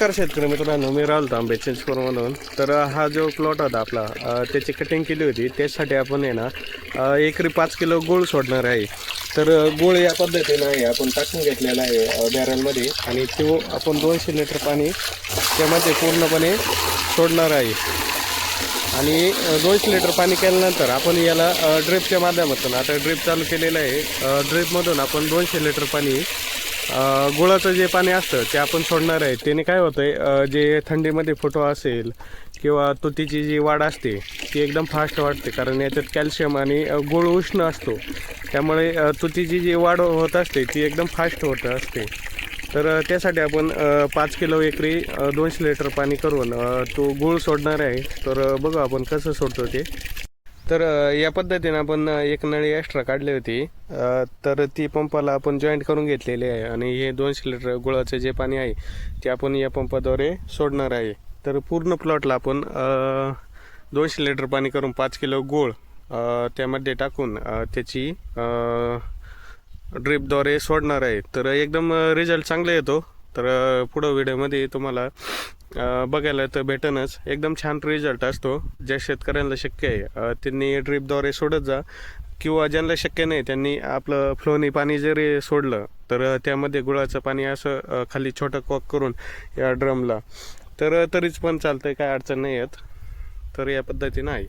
नमस्कार शेतकरी मित्रांनो, मी राहुल तांबे चिंचपूरमधून. तर हा जो प्लॉट होता आपला त्याची कटिंग केली होती. त्यासाठी आपण आहे ना एकरी 5 किलो गूळ सोडणार आहे. तर गूळ या पद्धतीनं आहे आपण टाकून घेतलेला आहे बॅरलमध्ये आणि तो आपण 200 लिटर पाणी त्यामध्ये पूर्णपणे सोडणार आहे. आणि 200 लिटर पाणी केल्यानंतर आपण याला ड्रिपच्या माध्यमातून आता ड्रिप चालू केलेलं आहे. ड्रिपमधून आपण 200 लिटर पाणी गुळाचं जे पाणी असतं ते आपण सोडणार आहे. त्याने काय होतं जे थंडीमध्ये फुटवा असेल किंवा तुतीची जी वाढ असते ती एकदम फास्ट वाढते, कारण याच्यात कॅल्शियम आणि गुळ उष्ण असतो. त्यामुळे तुतीची जी वाढ होत असते ती एकदम फास्ट होत असते. तर त्यासाठी आपण 5 किलो एकरी 200 लिटर पाणी करून तो गूळ सोडणार आहे. तर बघू आपण कसं सोडतो ते. तर या पद्धतीने आपण एक नळी एक्स्ट्रा काढली होती. तर ती पंपाला आपण जॉईंट करून घेतलेली आहे आणि हे 200 लिटर गुळाचं जे पाणी आहे ते आपण या पंपाद्वारे सोडणार आहे. तर पूर्ण प्लॉटला आपण 200 लिटर पाणी करून 5 किलो गूळ त्यामध्ये टाकून त्याची ड्रिपद्वारे सोडणार आहे. तर एकदम रिझल्ट चांगला येतो. तर पुढं व्हिडिओमध्ये तुम्हाला बघायला तर भेटणंच. एकदम छान रिझल्ट असतो. ज्या शेतकऱ्यांना शक्य आहे त्यांनी ड्रिपद्वारे सोडत जा, किंवा ज्यांना शक्य नाही त्यांनी आपलं फ्लोनी पाणी जरी सोडलं तर त्यामध्ये गुळाचं पाणी असं खाली छोटं कॉक करून या ड्रमला तर तरीच पण चालतंय, काय अडचण नाही येत. तर या पद्धतीनं आहे.